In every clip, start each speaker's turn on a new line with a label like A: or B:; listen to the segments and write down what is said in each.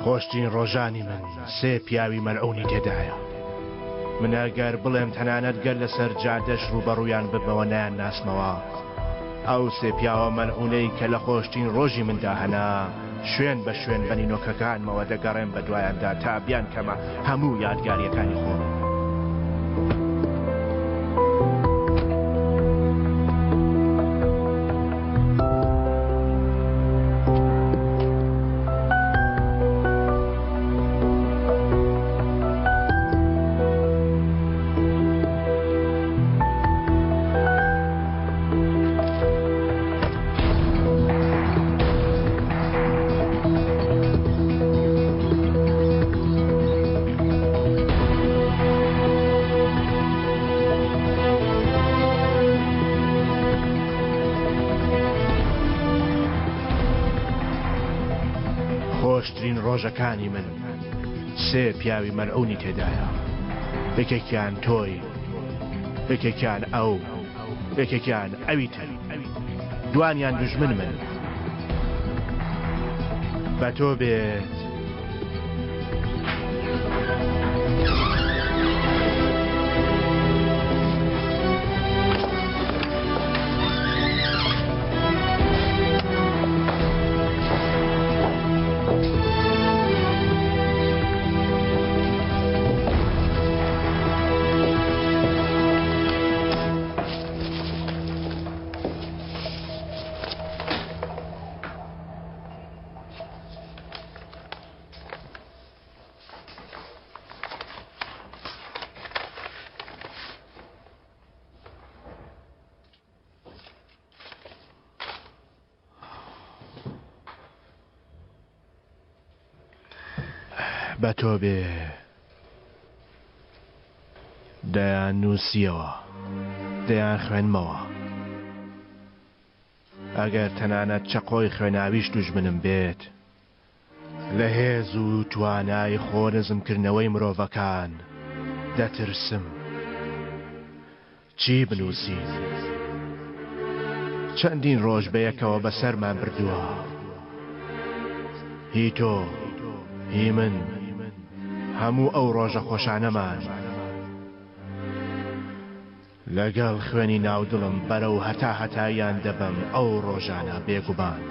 A: خۆشترین ڕۆژانی من سێ پیاوی مەلعونی تێدایە. من ئەگەر بڵێم تەنانەت گەر لەسەر جادەش ڕوبەڕوویان ببەوە نیان ناسمەوە، ئەو سێ پیاوە مەلعونەی کە لە خۆشترین ڕۆژی مندا هەنا شوێن بە شوێن بەنینۆکەکانمەوە دەگەڕێن بە دوایاندا تا بیان کەمە هەموو یادگاریەکانی خۆم. خۆشترین ڕۆژەکانی من سێ پیاوی مەلعونی تێدایە. یەکێکیان تۆی، یەکێکیان ئەو، یەکێکیان ئەوی تر، دوانیان دوژمن من. بە تۆ بێت بە تۆ بێ دەیان نووسیەوە، دەیان خوێنمەوە. ئەگەر تەنانەت چەقۆی خوێناویش دوژمنم بێت، لە هێز و توانای خۆنزمکردنەوەی مرۆڤەکان دەترسم. چی بنووسین؟ چەندین ڕۆژ بەیەکەوە بەسەرمان بردووە، هی تۆ، هی من، هەموو ئەو ڕۆژە خۆشانەمان لەگەڵ خوێنی ناودڵم بەرەو هەتا هەتاییان دەبم ئەو ڕۆژانە بێگومان.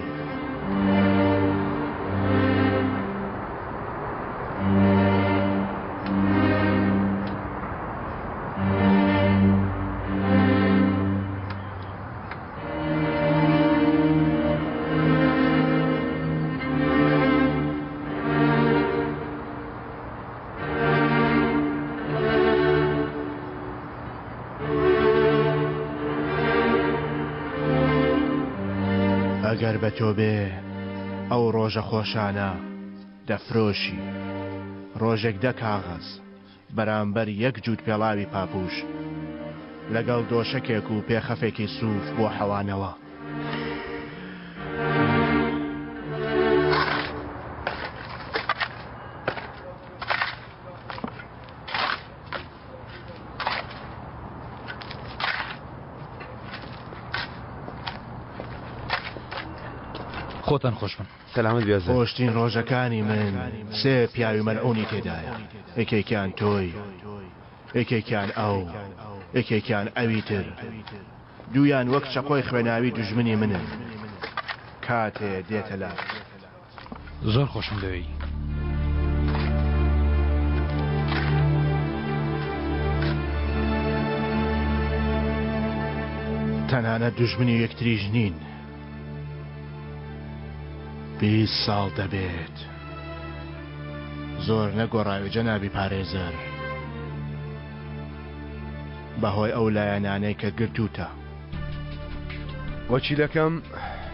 A: ئەگەر بە تۆ بێ ئەو ڕۆژە خۆشانە دەفرۆشی ڕۆژێک دە کاغەز بەرامبەر یەک جووت پێڵاوی پاپوش لەگەڵ دۆشەکێک و پێخەفێکی سووف بۆ حەوانەوە.
B: خۆتان خۆش من.
C: سەلامت بیازە.
A: خۆشترین ڕۆژەکانی من سێ پیاوی مەلعونی تێدایە. یەکێکیان تۆی، یەکێکیان ئەو، یەکێکیان ئەوی تر، دوویان وەک چەقۆی خوێناوی دوژمنی منن. کاتێ دێتە لات
B: زۆر خۆشم دەوێی.
A: تەنانەت دوژمنی یەکتریش نین. 20 ساڵ دەبێت. زۆر نەگۆڕاوی جەنابی پارێزەر، بەهۆی ئەو لایەنانەی کە گرتوتە.
C: وەکیلەکەم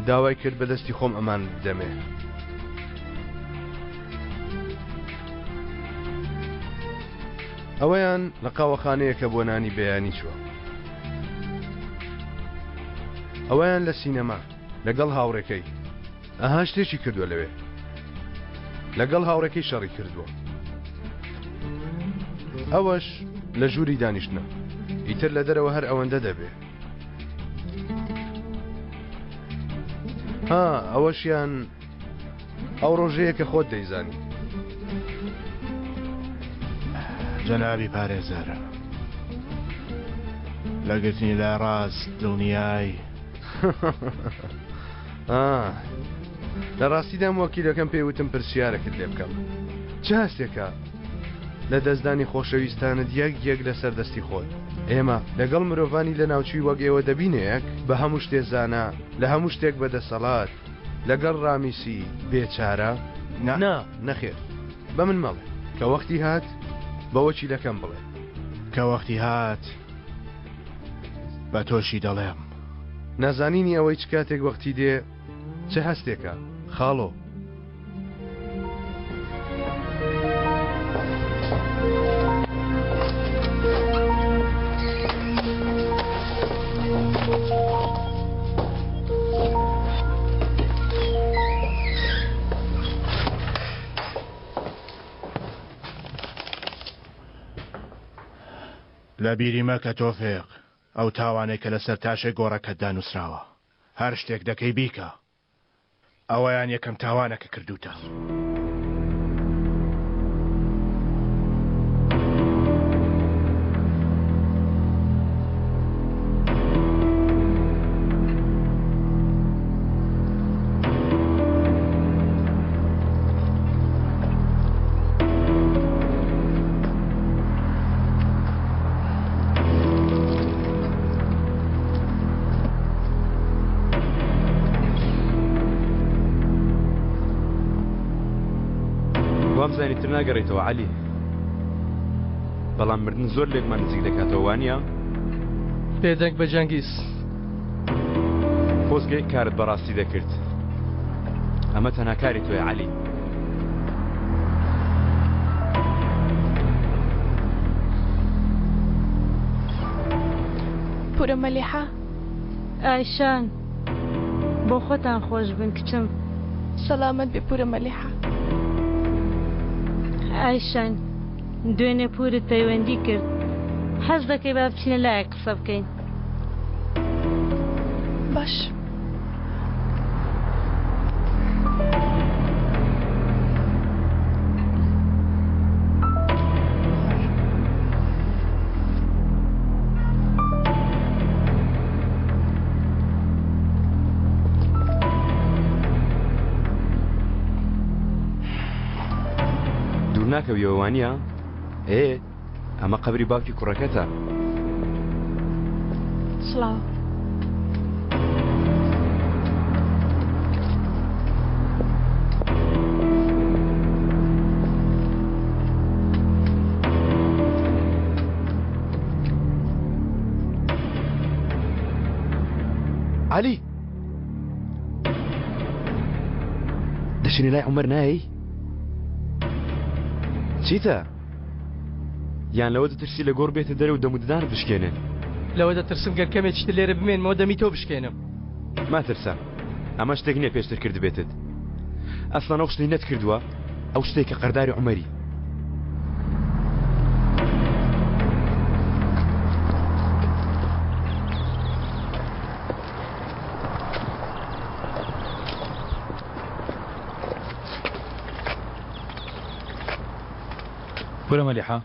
C: داوای کرد بەدەستی خۆم ئەمان دەمێ. ئەوەیان لە قاوەخانەیە کە بۆ نانی بەیانی چووە. ئەوەیان لە سینەما لەگەڵ هاوڕێکەی. ئەها شتێکی کردووە لەوێ، لەگەڵ هاوڕێکەی شەڕی کردووە. ئەوەش لە ژووری دانیشتنە، ئیتر لە دەرەوە هەر ئەوەندە دەبێ. ئەوەشیان ئەو ڕۆژەیە کە خۆت دەیزانی
A: جەنابی پارێزەر لەگرتنی لای ڕاست دڵنیای
C: لە ڕاستیدام وەکیلەکەم پێیوتم پرسیارەکەت لێ بکەم چه هەستێکە لە دەستدانی خۆشەویستانت یەک لەسەر دەستی خۆت ئێمە لەگەڵ مرۆڤانی لە ناوچوی وەک ئێوە دەبینەیەک بە هەموو شتێزانە لە هەموو شتێک بەدەسەڵات لەگەڵ ڕامیسی بێچارە نەخێر بە من مەڵێ کە وەختی هات بە وەکیلەکەم بڵێ
A: کە وەختی هات بە تۆشی دەڵێم
C: نازانینی ئەوەی چ کاتێک وەختی دێ چه هەستێکە خاڵۆ
A: لە بیری مەکە تۆفێق ئەو تاوانێک کە لەسەر تاشێک گۆڕەکەتدا نووسراوە هەر شتێک دەکەی بیکە ئەوەیان یەکەم تاوانەکە کردوتە
D: وامزانی تر ناگەڕێتەوە عەلی بەڵام مردن زۆر لێکمان نزیک دەکاتەوە وانییە
E: پێدەنگ بە جەنگیز
D: خۆزگەی کارت بەڕاستی دەکرد ئەمە تەنها کاری تۆیە عەلی
F: پورە مەلیحە
G: ئایشان بۆ خۆتان خۆش بن کچم
F: سەلامەت بێ پورە مەلیحە
G: ئایشان دوێنێ پورت پەیوەندی کرد حەز دەکەی با بچینە لایەک قسە بکەین
F: باش
D: ناکەویەوە وانییە ئەمە قەبری باوکی کوڕەکەتە
F: سڵاو
D: عەلی دەچینە لای عومەر نایی چیتە؟ یان لەوە دەترسی لە گۆڕ بێتە دەرە و دەموددان بشکێنێن
E: لەوە دەترسم گەر کەمێک شتە لێرە بمێنمەوە دەمی تۆ بشکێنم
D: ماترسە ئەمە شتێک نییە پێشتر کرد بێتت ئەسڵان ئەو شتەی نەت کردووە ئەو شتێکە قەرداری عومەری
B: پورە مەلیحە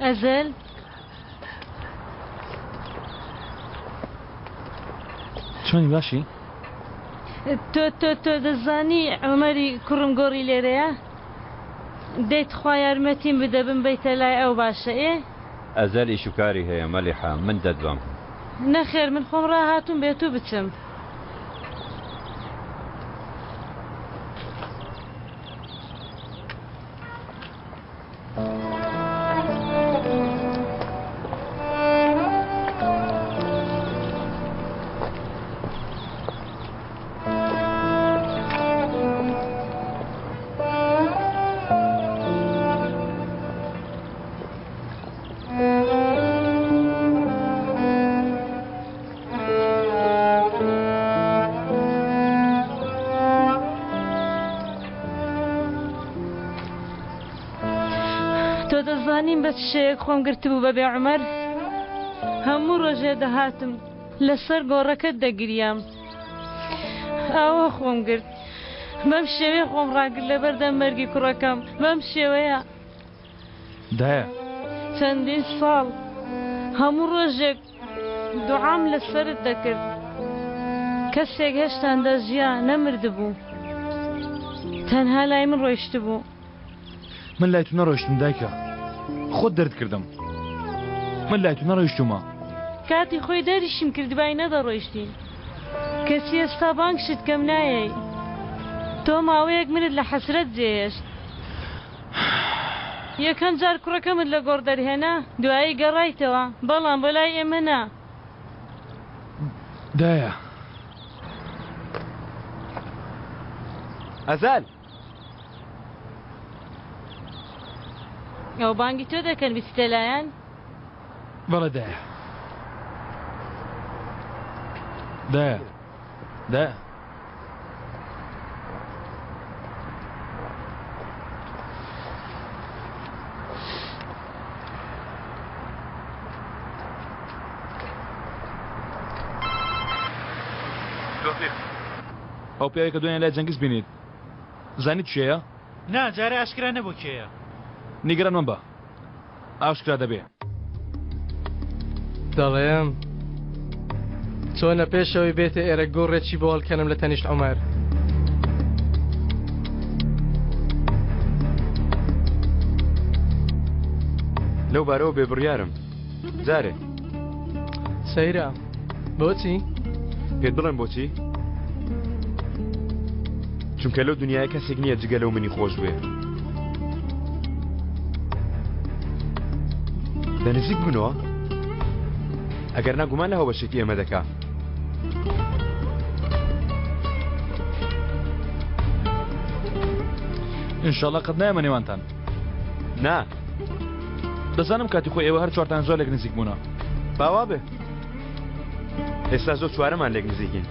G: ئەزەل
B: چۆنی باشی؟
G: تۆ دەزانی عومەری کوڕم گۆڕی لێرەیە؟ دەیت خوا یارمەتیم بدە بمبەیتە لای ئەو باشە
H: ئەزەل ئیش و کاری هەیە مەلیحە من دەدوام
G: نەخێر من خۆم ڕاهاتوم بێت و بچم تۆ دەزانیم بە شەیەک خۆم گرتبوو بەبێ عومەر هەموو ڕۆژێ دەهاتم لەسەر گۆڕەکەت دەگریام ئاوە خۆم گرت بەم شێوەیە خۆم ڕاگرت لە بەردەم مەرگی کوڕەکەم بەم شێوەیە
B: دایە
G: چەندین ساڵ هەموو ڕۆژێک دوعام لەسەرت دەکرد کەسێک هێشتان دەژیا نەمردبوو تەنها لای من ڕۆیشت بوو
B: من لای تو نەڕۆیشتم دایکە خۆت دەرد کردم من لای تو نەڕۆیشتومە
G: کاتی خۆی دەریشم کردبای نەدەڕۆیشتی کەسی ئێستا بانگشت کەم نایەی تۆ ماوەیەک منت لە حەسرەت جێهێشت یەکەم جار کوڕەکەمت لە گۆڕ دەرهێنا دوایی گەڕایتەوە بەڵام بەلای ئێمە نا
B: دایە
D: ئەزال
G: ئەو بانگی تۆ دەکەن بیستە لایەن
B: بەڵێ دایە دایە دایە ئەو پیاوەی کە دوێنێ لای جەنگیز بینیت زانیت کێیە؟
I: نا جارە ئاشکرا نەبوو کێیە
B: نیگەران من بە ئاشکرا دەبێ
E: دەڵێم چۆنە پێشەوەی بێتە ئێرە گۆڕێکی بۆ هەڵکەنم لە تەنیشت عومەر
D: لەو بارەوە بێبڕیارم جارێ
E: سەیرە بۆچی؟
D: پێت بڵێم بۆچی؟ چونکە لەو دنیای کەسێک نییە جگە لەو منی خۆش بێ لە نزیک بنەوە ئەگەر ناگومان لە هەوبەشێکی ئێمە دەکا
B: ئینشاڵڵا قەت نایەمە نێوانتان
D: نا
B: دەزانم کاتی خۆی ئێوە هەر چوارتان زۆر لێک نزیک بوونە
D: باوا بێ ئێستا زۆر چوارەمان لێک نزیکین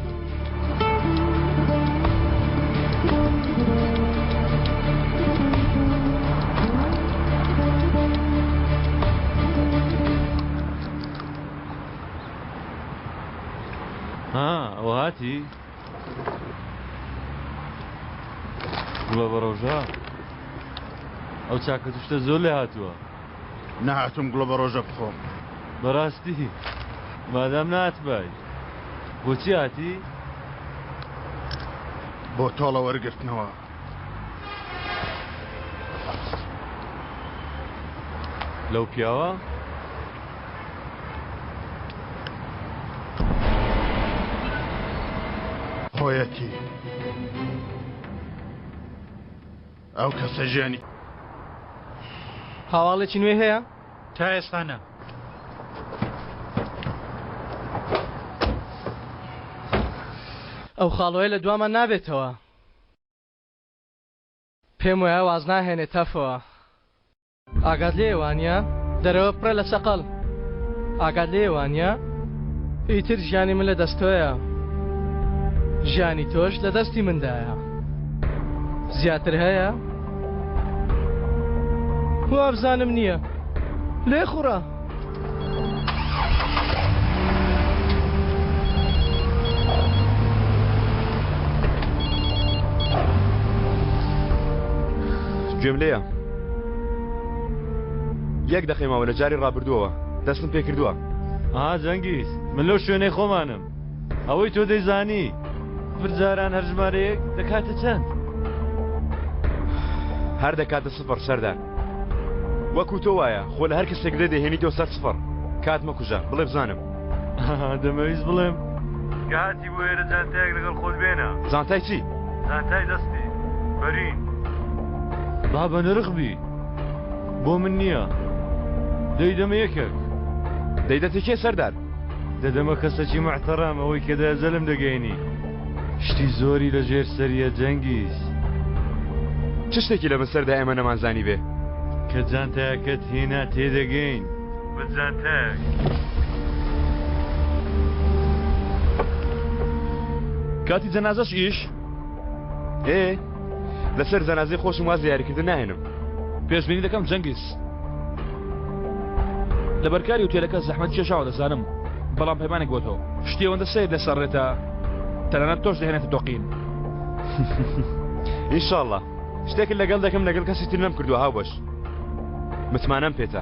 H: ئەوە هاتی گوڵە بە ڕۆژە ئەو چاکە توشتە زۆر لێ هاتووە
A: نەهاتوم گوڵە بە ڕۆژە بخۆم
H: بەڕاستی مادام ناتبای بۆچی هاتی؟
A: بۆ تۆڵە وەرگرتنەوە
H: لەو پیاوە؟
A: خۆیەتی ئەو کەسە ژیانی
E: هاواڵێکی نوێ هەیە؟
I: تا ئێستانە
E: ئەو خاڵۆیە لە دوامان نابێتەوە پێم وایە واز ناهێنێت تەفەوە ئاگات لێوانە دەرەوە پڕە لە سەقەڵ ئاگات لێوانە ئیتر ژیانی من لە دەستۆیە ژیانی تۆش لە دەستی مندایە زیاتر هەیە؟ وابزانم نییە لێ خوڕە
D: گوێم لێیە یەک دەخێمەوە لە جاری ڕابردووەوە دەستم پێ کردووە
H: جەنگیز من لەو شوێنەی خۆمانم ئەوەی تۆ دەیزانی برجاران هەر ژمارەیەک دەکاتە چەند؟
D: هەر دەکاتە سفر سەردار وەکو تۆ وایە خۆ لە هەر کەسێک لێ دەهێنیتەوە سەر سفر کات مەکوژە بڵێ بزانم
H: دەمەویست بڵێم کاتی بۆ ئێرە جانتایەک لەگەڵ خۆت بێنە
D: زانتای چی؟
H: زانتای دەستی بەرین با بە نرخبی بۆ من نییە دەیدەمە یەکێک
D: دەیدەتە کێ سەردار؟
H: دەدەمە کەسەکی محتەرام ئەوەی کە دەزەلم دەگەینی شتی زۆری لە ژێر سەریە جەنگیز
D: چ شتێکی لە بەسەردا ئێمە نەمانزانی بێ
H: کە جانتایەکەت هێنا تێدەگەین بە جانتایەک
B: کاتی جەنازەش ئیش
D: لەسەر جەنازەی خۆشم واز یاریکردن ناهێنم
B: پێشبینی دەکەم جەنگیز لە بەرکاری وتێلەکە زەحمەت کێشاوە دەزانم بەڵام پەیمانێک بۆ تۆ شتی ئەوەندە سیر لەسەرڕێتە تەنانەت تۆش دەهێنێتە دۆقین
D: ئینشاءڵڵا شتێک لەگەڵ دەکەم لەگەڵ کەسی تر نەم کردووە هاو بەش متمانەم پێتە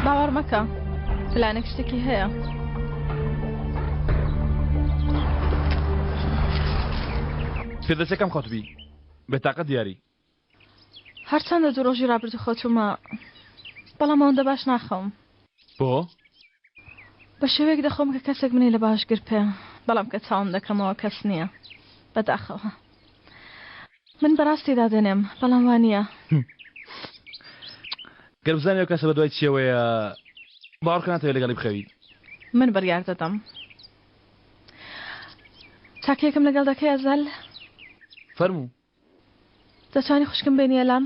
F: باوەڕ مەکە پلانێک شتێکی هەیە
B: پێدەچەکەم خۆتبی بێتاقە دیاری
F: هەرچەندە دوو ڕۆژی ڕابردوو خۆتومە بەڵام ئەوەندە باش ناخەوم
B: بۆ
F: بە شێوەیەک دەخۆم کە کەسێک منی لە باشگر پێ بەڵام کە چاوم دەکەمەوە کەس نییە بەداخەوە من بەڕاستی دادێنێم بەڵام وانە
B: گەر بزانێ کەسە بە دوای چیەوەیە باوەڕکەناتەوە لەگەڵی بخەوی
F: من بڕیار دەدەم چاکێکم لەگەڵ دەکەی ئەزەل
B: فەرموو
F: دەتوانی خوشکم بێنیە لام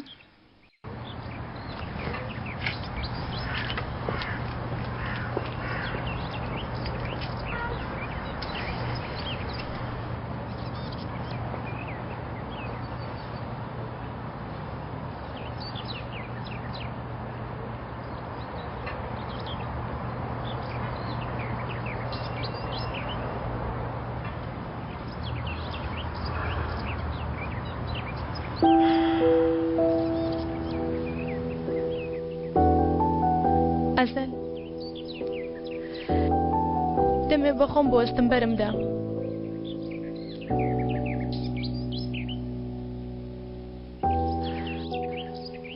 F: ئەزەل دەمێ بەخۆم بۆستم بەرمدا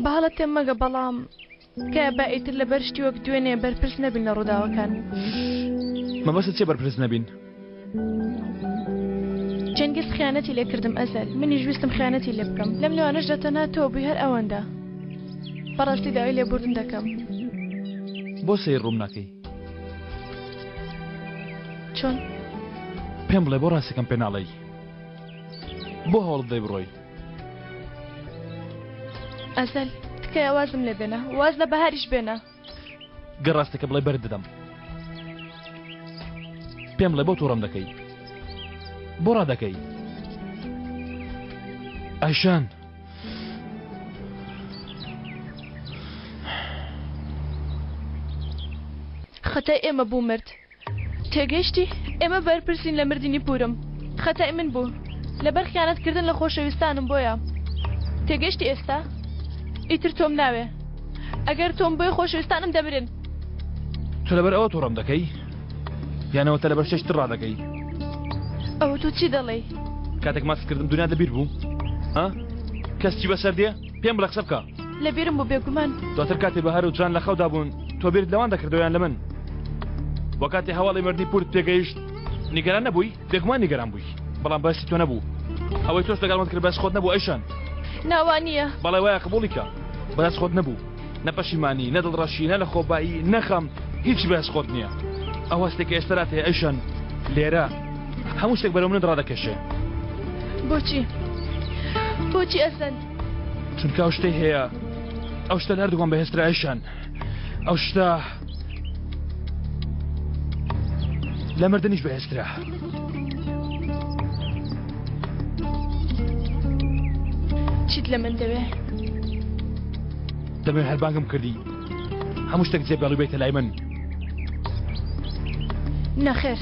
F: باڵە تێم مەگە بەڵام کە با ئیتر لە بەرشتی وەک دوێنێ بەرپرس نەبین لە ڕووداوەکان
B: مەبەستت چێ بەرپرس نەبین
F: جەنگیز خیانەتی لێ کردم ئەزەل منیش ویستم خیانەتی لێ بکەم لەم لەوانەش دەتەناتەوە بووی هەر ئەوەندە بەڕاستی داوای لێبوردن دەکەم
B: بۆ سەیر ڕووم ناکەی
F: چۆن
B: پێم بڵێ بۆ ڕاستەکەم پێ ناڵێی بۆ هەوڵت دەی بڕۆی
F: ئەزەل تکایە وازم لێ بێنە واز لە بەهاریش بێنە
B: گەر ڕاستەکە بڵێ بەرت دەدەم پێم بڵێ بۆ تووڕەم دەکەی بۆ ڕادەکەی ئایشان
F: خەتای ئێمە بوو مرد تێگەیشتی ئێمە بەرپرسین لە مردنی پورم خەتای من بوو لەبەر خیانەتکردن لە خۆشەویستانم بۆیە تێگەیشتی ئێستا ئیتر تۆم ناوێ ئەگەر تۆم بۆی خۆشەویستانم دەبرن
B: تۆ لەبەر ئەوە تووڕەم دەکەی یانەوە تە لەبەر شەشتر ڕادەکەی
F: ئەوە تۆ چی دەڵێ
B: کاتێک ماسکردم دنیا دەبیر بوو ها کەس چی بەسەر دێ پێم بڵە قسە بکە
F: لەبیرم بوو بێگومان
B: دواتر کاتێ بەهار و جان لە خەودا بوون تۆ بیرت لەوان دەکردەوەیان لە من وە کاتێ هەواڵی مردنی پورت پێگەیشت نیگەران نەبووی بێگومان نیگەران بووی بەڵام بەسی تۆ نەبوو ئەوەی تۆش لەگەڵمت کرد بەس خۆت نەبوو ئەیشان
F: ناوانییە
B: بەڵێ وایە قبوڵی کە بەدەست خۆت نەبوو نە پەشیمانی نە دڵڕەشی نە لە خۆبایی نەخەم هیچی بەس خۆت نییە ئەو هەستێکی ئێسترات هەیە ئەیشان لێرە هەموو شتێک بەرەو منت ڕادەکێشێ
F: بۆچی ئەزەل
B: چونکە ئەو شتەی هەیە ئەو شتە هەردووکم بەهێزترا ئەیشان ئەو شتە لە مردنیش بەهێزترا
F: چیت لە من دەوێ
B: دەبێ هەربانگم کردی هەموو شتێک جێبێڵی بێتە لای من
F: نەخێر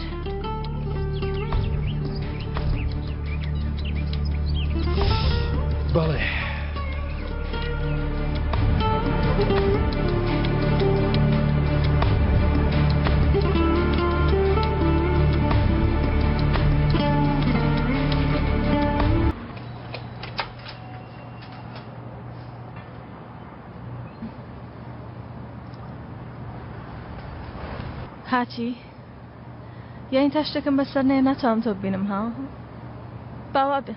B: بەڵێ
F: هاچی یعنی تا شتێکم بەسەر نەیە ناتوانم تۆ ببینم ها باوا بێ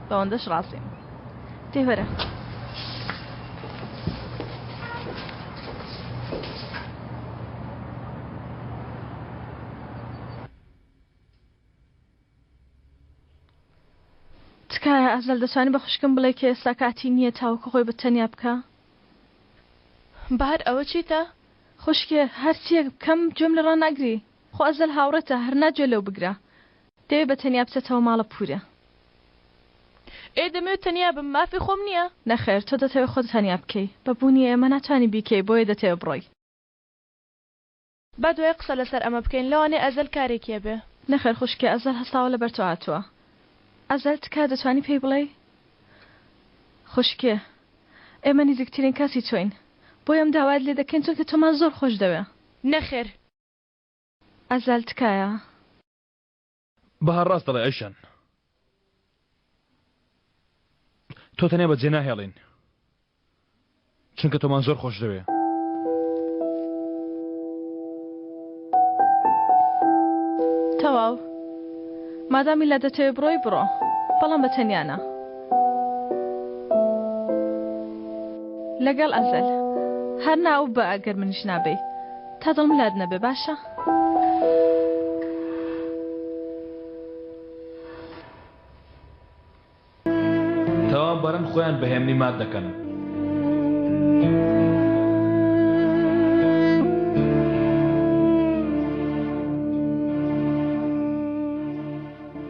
F: بەوەندەش ڕاستیم تێوەرە تکایە ئەزەل دەتوانی بە خوشکم بڵێ کە ئێستا کاتی نییە تاوکە خۆی بە تەنیا بکە بەهار ئەوە چیتە خوشکێ هەرچیەک بکەم گوێم لە ڕا ناگری خۆ ئەزەل هاوڕێتە هەر ناگوێ لەو بگرە دەوێ بە تەنیا بچێتەوە ماڵە پورە ئێ دەمەوێت تەنیا بم مافی خۆم نییە نەخێر تۆ دەتەوێت خۆت تەنیا بکەی بەبوونی ئێمە ناتوانی بیکەی بۆیە دەتەوێت بڕۆی
J: با دوای قسە لەسەر ئەمە بکەین لەوانێ ئەزەل کارێکیە بێ.
F: نەخێر خوشکێ ئەزەل هەستاوە لە بەرتۆ هاتووە. ئەزەل تکا دەتوانی پێی بڵێ؟ خوشکێ ئێمە نزیکترین کاسی تۆین بۆی ئەم داوات لێ دەکەین چونکە تۆمان زۆر خۆش دەوێ.
J: نەخێر
F: ئەزەل تکایە
B: بەها ڕاست دەڵێ ئەیشان تۆ تەنیا بەجێ ناهێڵین چونکە تۆمان زۆر خۆش دەوێ.
F: تەواو مادامی لە دەتەوێ بڕۆی بڕۆ بەڵام بە تەنیانە لەگەڵ ئەزەل هەر ناو بە ئەگەر منیش نابێ تا دڵم لاد نەبێ باشە؟
B: تەوا بەرەن خۆیان بەهێمنی مات دەکەن.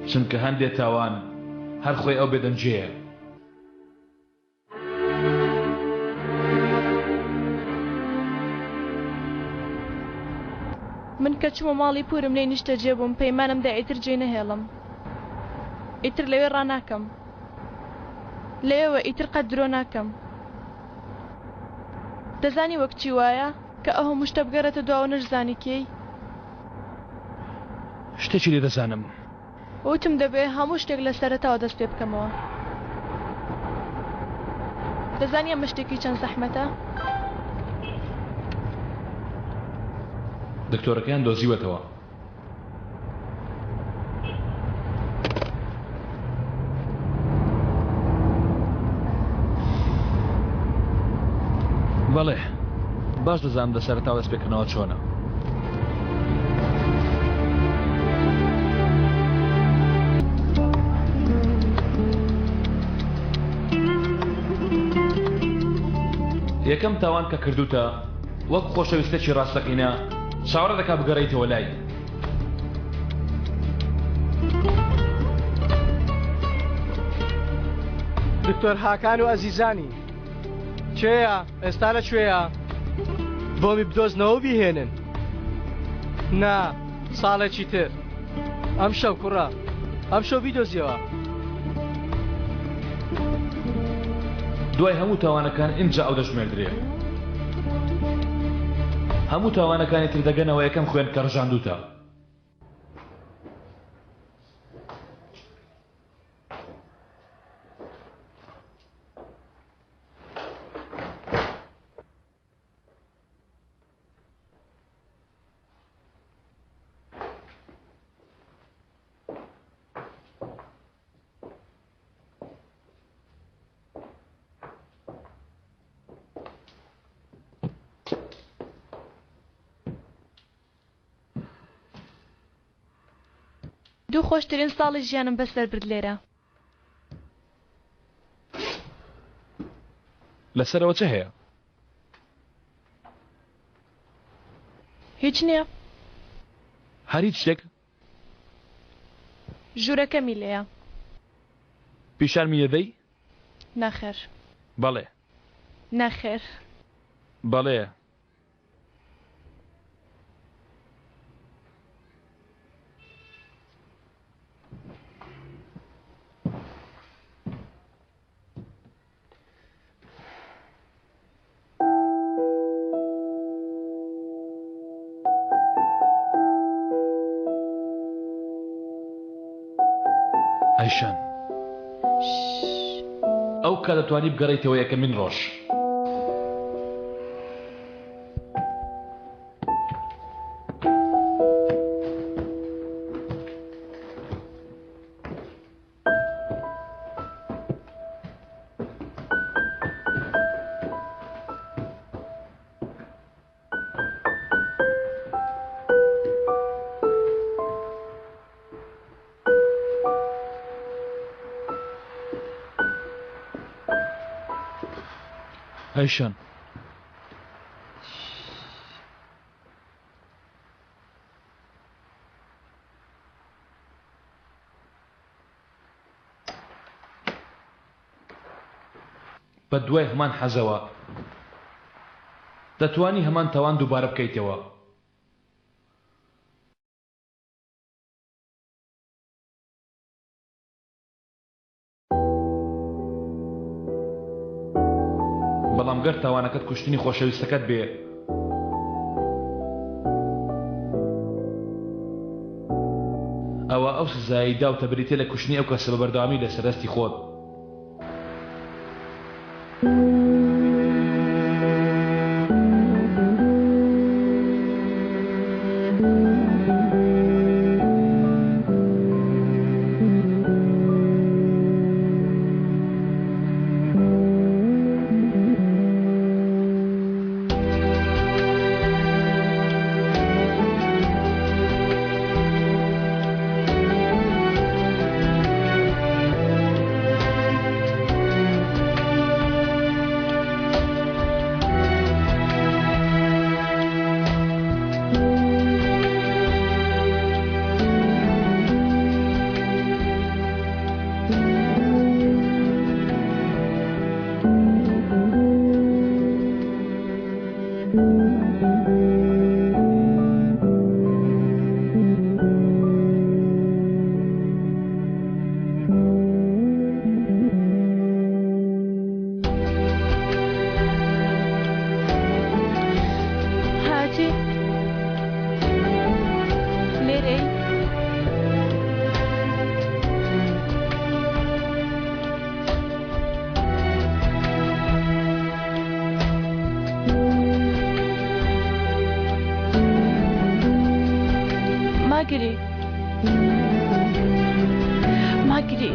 B: چونکە هەندێک تاوان هەر خۆی ئەو بێدەنجەیە.
J: من کە چوومە ماڵی پورم لێ نیشتە جێبووم پەیمانم دا ئیتر جێ نەهێڵم ئیتر لەوێ ڕناکەم لەوێوە ئیتر قەت درۆ ناکەم. دەزانی وەک چی وایە کە ئەو هەموو شتە بگەڕێتە دواوە نەشزانی کێی؟
B: شتێکی لێ دەزانم
J: وتم دەبێ هەموو شتێک لە سەرەتاوە دەست پێ بکەمەوە. دەزانی ئەمە شتێکی چەند زەحمەتە؟
B: دکتۆرەکەیان دۆزیوەتەوە. بەڵێ باش دەزانم لە سەرەتاوە دەست پێکردنەوە چۆنە. یەکەم تاوان کە کردوتە وەک خۆشەویستێکی ڕاستەقینە چاوەڕە دەکا بگەڕێیتەوە لای.
E: دکتۆر هاکان و ئەزیزانی چێە ئێستا لەکوێیە؟ بۆمی بدۆزنەوە بیهێنن. نا ساڵێکی تر ئەم شەو کوڕە ئەم شەو بیدۆزیەوە.
B: دوای هەموو تاوانەکان ئینجا ئەو دەژمێردرێ. هەموو تاوانەکانی تر دەگەنەوە یەکەم خوێن کە ڕژاندوتە.
J: دوو خۆشترین ساڵی ژیانم بەسەر برد لێرە.
B: لەسەرەوە چه هەیە؟
J: هیچ نییە.
B: هەر هیچ شتێک؟
J: ژوورەکەمی لێیە.
B: پیشانمی دەدەی؟
J: نەخێر.
B: بەڵێ.
J: نەخێر.
B: بەڵێ. ئەیشان ئەو کە دەتوانی بگەڕێیتەوە یەکەمین ڕۆژ. ئەیشان بە دوای هەمان حەزەوە دەتوانی هەمان تاوان دووبارە بکەیتەوە بەڵام گەر تاوانەکەت کوشتنی خۆشەویستەکەت بێ ئەوە ئەو سزایی داوتە بریتێ لە کوشتنی ئەو کەسە بە بەردەوامی لە سەردەستی خۆت.
J: ماگری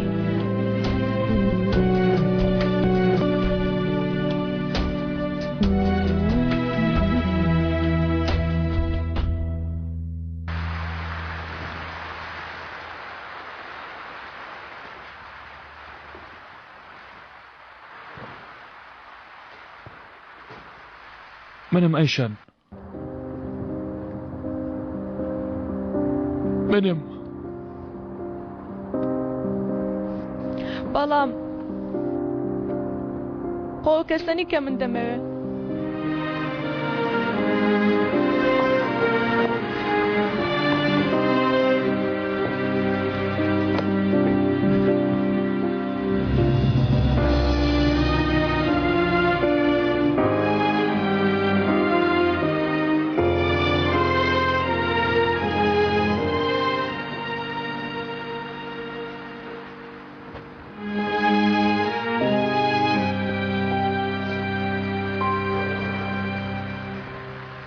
B: منم ئەیشان منم
J: بەڵام خۆ کەسەنی کە من دەمەوێت